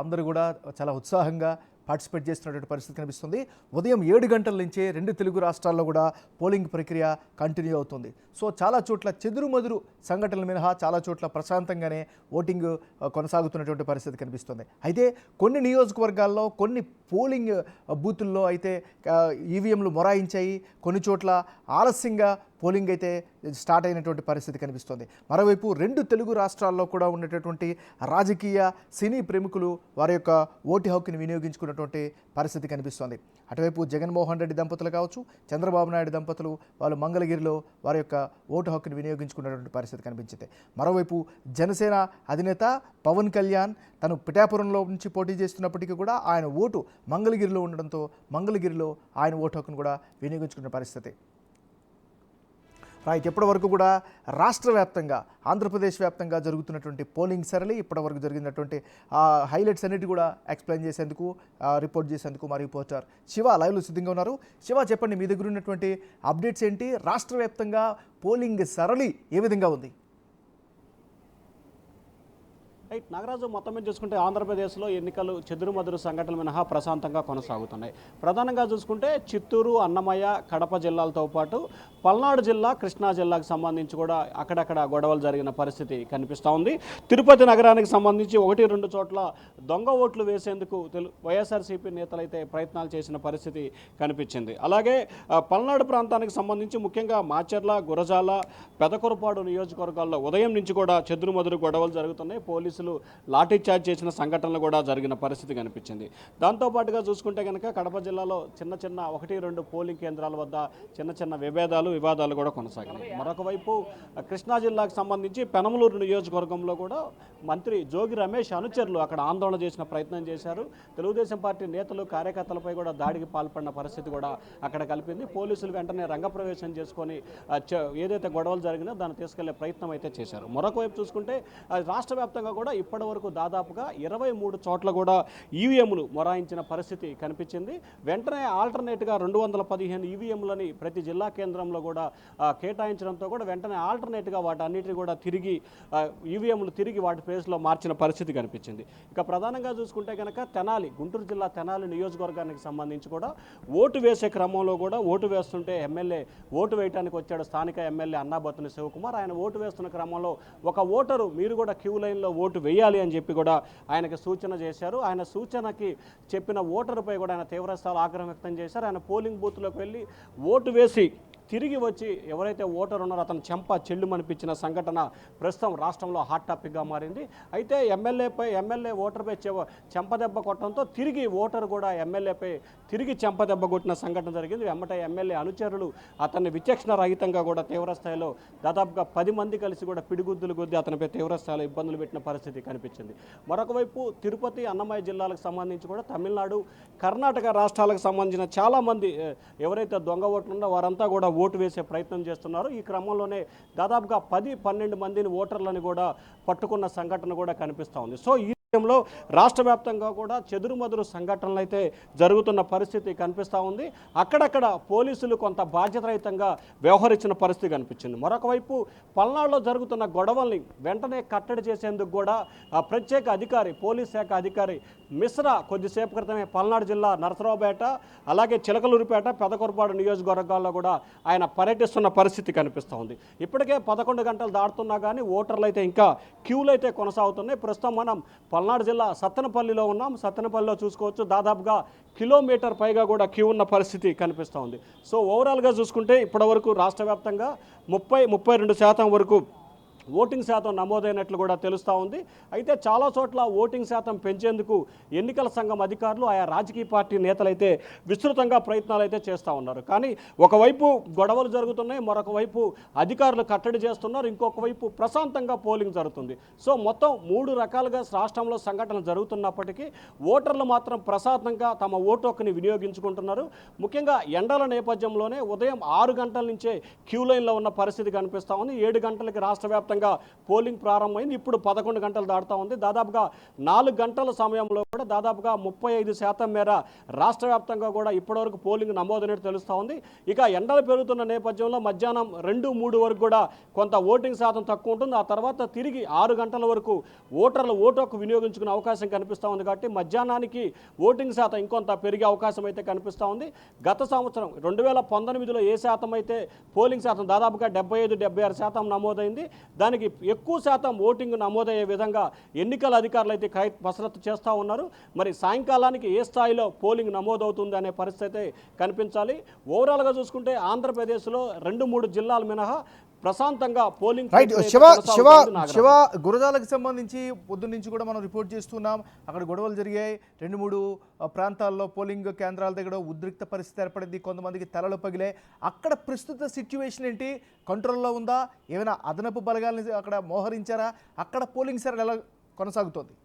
అందరూ కూడా చాలా ఉత్సాహంగా పార్టిసిపేట్ చేస్తున్నటువంటి పరిస్థితి కనిపిస్తుంది. ఉదయం 7 గంటల నుంచే 2 తెలుగు రాష్ట్రాల్లో కూడా పోలింగ్ ప్రక్రియ కంటిన్యూ అవుతుంది. సో చాలా చోట్ల చెదురుమదురు సంఘటనల మినహా చాలా చోట్ల ప్రశాంతంగానే ఓటింగ్ కొనసాగుతున్నటువంటి పరిస్థితి కనిపిస్తుంది. అయితే కొన్ని నియోజకవర్గాల్లో కొన్ని పోలింగ్ బూతుల్లో అయితే ఈవీఎంలు మొరాయించాయి. కొన్ని చోట్ల ఆలస్యంగా పోలింగ్ అయితే స్టార్ట్ అయినటువంటి పరిస్థితి కనిపిస్తుంది. మరోవైపు 2 తెలుగు రాష్ట్రాల్లో కూడా ఉన్నటువంటి రాజకీయ సినీ ప్రముఖులు వారి యొక్క ఓటు హక్కుని వినియోగించుకున్నటువంటి పరిస్థితి కనిపిస్తుంది. అటువైపు జగన్మోహన్ రెడ్డి దంపతులు కావచ్చు, చంద్రబాబు నాయుడు దంపతులు వాళ్ళు మంగళగిరిలో వారి యొక్క ఓటు హక్కుని వినియోగించుకున్నటువంటి పరిస్థితి కనిపించింది. మరోవైపు జనసేన అధినేత పవన్ కళ్యాణ్ తను పిఠాపురంలో నుంచి పోటీ చేస్తున్నప్పటికీ కూడా ఆయన ఓటు మంగళగిరిలో ఉండడంతో మంగళగిరిలో ఆయన ఓటు హక్కును కూడా వినియోగించుకున్న పరిస్థితి. రైట్, ఇప్పటి వరకు కూడా రాష్ట్ర వ్యాప్తంగా ఆంధ్రప్రదేశ్ వ్యాప్తంగా జరుగుతున్నటువంటి పోలింగ్ సరళి ఇప్పటి వరకు జరిగినటువంటి హైలైట్స్ అన్నిటి కూడా ఎక్స్ప్లెయిన్ చేసేందుకు రిపోర్ట్ చేసేందుకు మా రిపోర్టర్ శివ లైవ్లో సిద్ధంగా ఉన్నారు. శివ, చెప్పండి, మీ దగ్గర ఉన్నటువంటి అప్డేట్స్ ఏంటి? రాష్ట్ర వ్యాప్తంగా పోలింగ్ సరళి ఏ విధంగా ఉంది? రైట్, నాగరాజు, మొత్తం మీద చూసుకుంటే ఆంధ్రప్రదేశ్లో ఎన్నికలు చెదురుమదురు సంఘటనలు మినహా ప్రశాంతంగా కొనసాగుతున్నాయి. ప్రధానంగా చూసుకుంటే చిత్తూరు, అన్నమయ్య, కడప జిల్లాలతో పాటు పల్నాడు జిల్లా, కృష్ణా జిల్లాకు సంబంధించి కూడా అక్కడక్కడ గొడవలు జరిగిన పరిస్థితి కనిపిస్తూ ఉంది. తిరుపతి నగరానికి సంబంధించి 1-2 చోట్ల దొంగ ఓట్లు వేసేందుకు వైఎస్ఆర్సీపీ నేతలు అయితే ప్రయత్నాలు చేసిన పరిస్థితి కనిపించింది. అలాగే పల్నాడు ప్రాంతానికి సంబంధించి ముఖ్యంగా మాచర్ల, గురజాల, పెదకురపాడు నియోజకవర్గాల్లో ఉదయం నుంచి కూడా చెదురుమదురు గొడవలు జరుగుతున్నాయి. పోలీసులు లాఠీ చార్జ్ చేసిన సంఘటనలు కూడా జరిగిన పరిస్థితి కనిపించింది. దాంతోపాటుగా చూసుకుంటే కనుక కడప జిల్లాలో చిన్న 1-2 పోలింగ్ కేంద్రాల వద్ద చిన్న వివాదాలు కూడా కొనసాగినాయి. మరొక వైపు కృష్ణా జిల్లాకు సంబంధించి పెనమలూరు నియోజకవర్గంలో కూడా మంత్రి జోగి రమేష్ అనుచరులు అక్కడ ఆందోళన చేసిన ప్రయత్నం చేశారు. తెలుగుదేశం పార్టీ నేతలు, కార్యకర్తలపై కూడా దాడికి పాల్పడిన పరిస్థితి కూడా అక్కడ కలిపింది. పోలీసులు వెంటనే రంగప్రవేశం చేసుకొని ఏదైతే గొడవలు జరిగినా దాన్ని తీసుకెళ్లే ప్రయత్నం అయితే చేశారు. మరొక వైపు చూసుకుంటే రాష్ట్ర వ్యాప్తంగా కూడా ఇప్పటి వరకు దాదాపుగా 23 చోట్ల కూడా ఈవీఎంలు మొరాయించిన పరిస్థితి కనిపించింది. వెంటనే ఆల్టర్నేట్గా 215 ఈవీఎంలని ప్రతి జిల్లా కేంద్రంలో కూడా కేటాయించడంతో కూడా వెంటనే ఆల్టర్నేట్గా వాటన్నిటిని కూడా ఈవీఎంలు తిరిగి వాటి ప్లేస్లో మార్చిన పరిస్థితి కనిపించింది. ఇక ప్రధానంగా చూసుకుంటే కనుక తెనాలి, గుంటూరు జిల్లా తెనాలి నియోజకవర్గానికి సంబంధించి కూడా ఓటు వేసే క్రమంలో కూడా ఓటు వేస్తుంటే ఎమ్మెల్యే ఓటు వేయడానికి వచ్చాడు స్థానిక ఎమ్మెల్యే అన్నాబత్తుని శివకుమార్. ఆయన ఓటు వేస్తున్న క్రమంలో ఒక ఓటరు మీరు కూడా క్యూ లైన్లో ఓటు వేయాలి అని చెప్పి కూడా ఆయనకు సూచన చేశారు. ఆయన సూచనకి చెప్పిన ఓటరుపై కూడా ఆయన తీవ్రస్థాయిలో ఆగ్రహం వ్యక్తం చేశారు. ఆయన పోలింగ్ బూత్లోకి వెళ్ళి ఓటు వేసి తిరిగి వచ్చి ఎవరైతే ఓటర్ ఉన్నారో అతను చెల్లుమనిపించిన సంఘటన ప్రస్తుతం రాష్ట్రంలో హాట్ టాపిక్గా మారింది. అయితే ఎమ్మెల్యే ఓటర్పై చెంపదెబ్బ కొట్టడంతో తిరిగి ఓటర్ కూడా ఎమ్మెల్యేపై తిరిగి చెంపదెబ్బ కొట్టిన సంఘటన జరిగింది. వెంబట ఎమ్మెల్యే అనుచరులు అతన్ని విచక్షణ రహితంగా కూడా తీవ్రస్థాయిలో దాదాపుగా 10 మంది కలిసి కూడా పిడిగుద్దులు గుద్ది అతనిపై తీవ్రస్థాయిలో ఇబ్బందులు పెట్టిన పరిస్థితి కనిపించింది. మరొక వైపు తిరుపతి, అన్నమయ్య జిల్లాలకు సంబంధించి కూడా తమిళనాడు, కర్ణాటక రాష్ట్రాలకు సంబంధించిన చాలామంది ఎవరైతే దొంగ ఓట్లు ఉన్నారో వారంతా కూడా ఓటు వేసే ప్రయత్నం చేస్తున్నారు. ఈ క్రమంలోనే దాదాపుగా 10-12 మందిని ఓటర్లను కూడా పట్టుకున్న సంఘటన కూడా కనిపిస్తూ ఉంది. సో ఈ విషయంలో రాష్ట్ర వ్యాప్తంగా కూడా చెదురుమదురు సంఘటనలు అయితే జరుగుతున్న పరిస్థితి కనిపిస్తూ ఉంది. అక్కడక్కడ పోలీసులు కొంత బాధ్యతారహితంగా వ్యవహరించిన పరిస్థితి కనిపించింది. మరొక వైపు పల్నాడులో జరుగుతున్న గొడవల్ని వెంటనే కట్టడి చేసేందుకు కూడా ప్రత్యేక అధికారి, పోలీస్ శాఖ అధికారి మిశ్రా కొద్దిసేపు క్రితమే పల్నాడు జిల్లా నరసరావుపేట, అలాగే చిలకలూరిపేట, పెదకురపాడు నియోజకవర్గాల్లో కూడా ఆయన పర్యటిస్తున్న పరిస్థితి కనిపిస్తూ ఉంది. ఇప్పటికే 11 గంటలు దాటుతున్నా కానీ ఓటర్లు అయితే ఇంకా క్యూలు అయితే కొనసాగుతున్నాయి. ప్రస్తుతం మనం పల్నాడు జిల్లా సత్తెనపల్లిలో ఉన్నాం. సత్తెనపల్లిలో చూసుకోవచ్చు, దాదాపుగా కిలోమీటర్ పైగా కూడా క్యూ ఉన్న పరిస్థితి కనిపిస్తూ ఉంది. సో ఓవరాల్గా చూసుకుంటే ఇప్పటివరకు రాష్ట్ర వ్యాప్తంగా 30-32% వరకు ఓటింగ్ శాతం నమోదైనట్లు కూడా తెలుస్తూ ఉంది. అయితే చాలా చోట్ల ఓటింగ్ శాతం పెంచేందుకు ఎన్నికల సంఘం అధికారులు, ఆయా రాజకీయ పార్టీ నేతలైతే విస్తృతంగా ప్రయత్నాలు అయితే చేస్తూ ఉన్నారు. కానీ ఒకవైపు గొడవలు జరుగుతున్నాయి, మరొక వైపు అధికారులు కట్టడి చేస్తున్నారు, ఇంకొక వైపు ప్రశాంతంగా పోలింగ్ జరుగుతుంది. సో మొత్తం 3 రకాలుగా రాష్ట్రంలో సంఘటనలు జరుగుతున్నప్పటికీ ఓటర్లు మాత్రం ప్రశాంతంగా తమ ఓటు హక్కుని వినియోగించుకుంటున్నారు. ముఖ్యంగా ఎండల నేపథ్యంలోనే ఉదయం 6 గంటల నుంచే క్యూ లైన్లో ఉన్న పరిస్థితి కనిపిస్తూ ఉంది. 7 గంటలకి రాష్ట్ర వ్యాప్తంగా వ్యాప్తంగా పోలింగ్ ప్రారంభమైంది. ఇప్పుడు 11 గంటలు దాటుతూ ఉంది. దాదాపుగా 4 గంటల సమయంలో కూడా దాదాపుగా 35% మేర రాష్ట్ర వ్యాప్తంగా కూడా ఇప్పటివరకు పోలింగ్ నమోదైనట్టు తెలుస్తూ ఉంది. ఇక ఎండలు పెరుగుతున్న నేపథ్యంలో మధ్యాహ్నం 2-3 వరకు కూడా కొంత ఓటింగ్ శాతం తక్కువ ఉంటుంది. ఆ తర్వాత తిరిగి 6 గంటల వరకు ఓటర్లు ఓటు హక్కు వినియోగించుకునే అవకాశం కనిపిస్తూ ఉంది. కాబట్టి మధ్యాహ్నానికి ఓటింగ్ శాతం ఇంకొంత పెరిగే అవకాశం అయితే కనిపిస్తూ ఉంది. గత సంవత్సరం 2019లో ఏ శాతం అయితే పోలింగ్ శాతం దాదాపుగా 75-76% నమోదైంది. దానికి ఎక్కువ శాతం ఓటింగ్ నమోదయ్యే విధంగా ఎన్నికల అధికారులు అయితే కసరత్తు చేస్తూ ఉన్నారు. మరి సాయంకాలానికి ఏ స్థాయిలో పోలింగ్ నమోదవుతుంది అనే పరిస్థితి కనిపించాలి. ఓవరాల్గా చూసుకుంటే ఆంధ్రప్రదేశ్లో 2-3 జిల్లాలు మినహా ప్రశాంతంగా పోలింగ్ రైట్. శివ గురజాలకు సంబంధించి పొద్దున్న నుంచి కూడా మనం రిపోర్ట్ చేస్తున్నాం. అక్కడ గొడవలు జరిగాయి. 2-3 ప్రాంతాల్లో పోలింగ్ కేంద్రాల దగ్గర ఉద్రిక్త పరిస్థితి ఏర్పడింది. కొంతమందికి తలలు పగిలాయి. అక్కడ ప్రస్తుత సిచ్యువేషన్ ఏంటి? కంట్రోల్లో ఉందా? ఏమైనా అదనపు బలగాల్ని అక్కడ మోహరించారా? అక్కడ పోలింగ్ సరళి ఎలా కొనసాగుతోంది?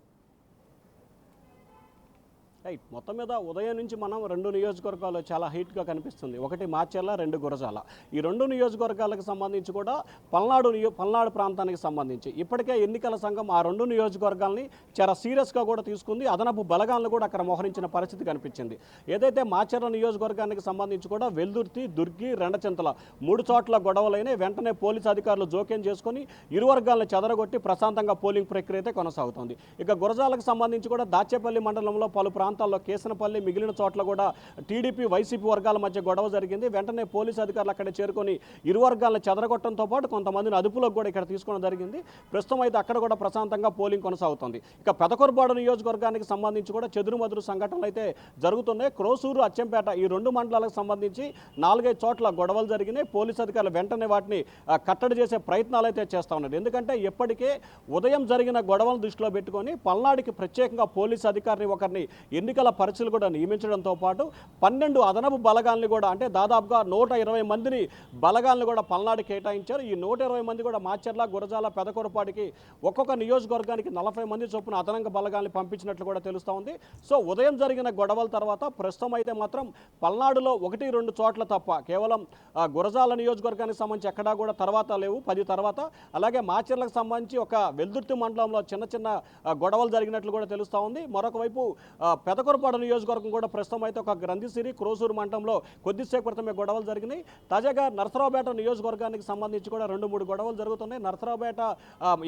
రైట్. మొత్తం మీద ఉదయం నుంచి మనం 2 నియోజకవర్గాలు చాలా హీట్గా కనిపిస్తుంది. ఒకటి మాచర్ల, 2 గురజాల. ఈ 2 నియోజకవర్గాలకు సంబంధించి కూడా పల్నాడు ప్రాంతానికి సంబంధించి ఇప్పటికే ఎన్నికల సంఘం ఆ 2 నియోజకవర్గాల్ని చాలా సీరియస్గా కూడా తీసుకుంది. అదనపు బలగాలను కూడా అక్కడ మోహరించిన పరిస్థితి కనిపించింది. ఏదైతే మాచర్ల నియోజకవర్గానికి సంబంధించి కూడా వెల్దుర్తి, దుర్గి, రెండచింతల 3 చోట్ల గొడవలైన వెంటనే పోలీసు అధికారులు జోక్యం చేసుకుని ఇరు వర్గాలను చెదరగొట్టి ప్రశాంతంగా పోలింగ్ ప్రక్రియ అయితే కొనసాగుతోంది. ఇక గురజాలకు సంబంధించి కూడా దాచేపల్లి మండలంలో పలు ప్రాంతాల్లో కేసనపల్లి మిగిలిన చోట్ల కూడా టీడీపీ వైసీపీ వర్గాల మధ్య గొడవ జరిగింది. వెంటనే పోలీసు అధికారులు అక్కడ చేరుకొని ఇరు వర్గాలను చెదరగొట్టడంతో పాటు కొంతమందిని అదుపులోకి కూడా ఇక్కడ తీసుకోవడం జరిగింది. ప్రస్తుతం అయితే అక్కడ కూడా ప్రశాంతంగా పోలింగ్ కొనసాగుతుంది. ఇక పెదకొరబాడు నియోజకవర్గానికి సంబంధించి కూడా చెదురుమదురు సంఘటనలు అయితే జరుగుతున్నాయి. క్రోసూరు, అచ్చంపేట ఈ 2 మండలాలకు సంబంధించి 4-5 చోట్ల గొడవలు జరిగినాయి. పోలీసు అధికారులు వెంటనే వాటిని కట్టడి చేసే ప్రయత్నాలు అయితే చేస్తూ ఉన్నారు. ఎందుకంటే ఇప్పటికే ఉదయం జరిగిన గొడవలను దృష్టిలో పెట్టుకొని పల్నాడుకి ప్రత్యేకంగా పోలీసు అధికారిని ఒకరిని ఎన్నికల పరిచయలు కూడా నియమించడంతో పాటు 12 అదనపు బలగాల్ని కూడా అంటే దాదాపుగా 120 మందిని బలగాల్ని కూడా పల్నాడు కేటాయించారు. ఈ 120 మంది కూడా మాచర్ల, గురజాల, పెదకొరపాటికి ఒక్కొక్క నియోజకవర్గానికి 40 మంది చొప్పున అదనంగా బలగాల్ని పంపించినట్లు కూడా తెలుస్తూ ఉంది. సో ఉదయం జరిగిన గొడవల తర్వాత ప్రస్తుతం అయితే మాత్రం పల్నాడులో 1-2 చోట్ల తప్ప కేవలం గురజాల నియోజకవర్గానికి సంబంధించి ఎక్కడా కూడా తర్వాత లేవు, 10 తర్వాత. అలాగే మాచర్లకు సంబంధించి ఒక వెల్దుర్తి మండలంలో చిన్న గొడవలు జరిగినట్లు కూడా తెలుస్తూ ఉంది. మరొక వైపు పెదకొరపాడు నియోజకవర్గం కూడా ప్రస్తుతం అయితే ఒక గ్రంథిసిరి, క్రోసూరు మండలంలో కొద్దిసేపు క్రితమే గొడవలు జరిగినాయి. తాజాగా నరసరావుపేట నియోజకవర్గానికి సంబంధించి కూడా 2-3 గొడవలు జరుగుతున్నాయి. నరసరావుపేట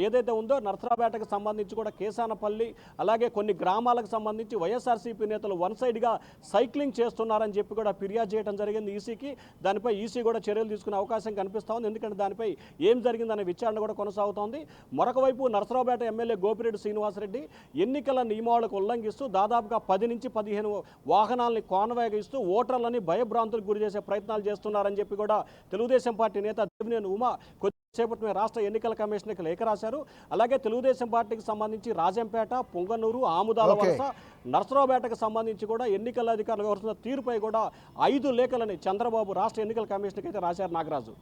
ఏదైతే ఉందో నరసరావుపేటకు సంబంధించి కూడా కేసానపల్లి అలాగే కొన్ని గ్రామాలకు సంబంధించి వైఎస్ఆర్సీపీ నేతలు వన్ సైడ్గా సైక్లింగ్ చేస్తున్నారని చెప్పి కూడా ఫిర్యాదు చేయడం జరిగింది ఈసీకి. దానిపై ఈసీ కూడా చర్యలు తీసుకునే అవకాశం కనిపిస్తూ ఉంది. ఎందుకంటే దానిపై ఏం జరిగిందనే విచారణ కూడా కొనసాగుతోంది. మరొక వైపు నరసరావుపేట ఎమ్మెల్యే గోపిరెడ్డి శ్రీనివాసరెడ్డి ఎన్నికల నియమావళికి ఉల్లంఘిస్తూ దాదాపుగా 10-15 వాహనాలని కాన్వాయిస్తూ ఓటర్లని భయభ్రాంతులకు గురి చేసే ప్రయత్నాలు చేస్తున్నారని చెప్పి కూడా తెలుగుదేశం పార్టీ నేత దేవినేని ఉమా కొద్దిసేపటి రాష్ట్ర ఎన్నికల కమిషన్కి లేఖ రాశారు. అలాగే తెలుగుదేశం పార్టీకి సంబంధించి రాజంపేట, పొంగనూరు, ఆముదాల వలస, నరసరావుపేటకు సంబంధించి కూడా ఎన్నికల అధికారులు వ్యవహరిస్తున్న తీరుపై కూడా 5 లేఖలని చంద్రబాబు రాష్ట్ర ఎన్నికల కమిషన్కి అయితే రాశారు. నాగరాజు.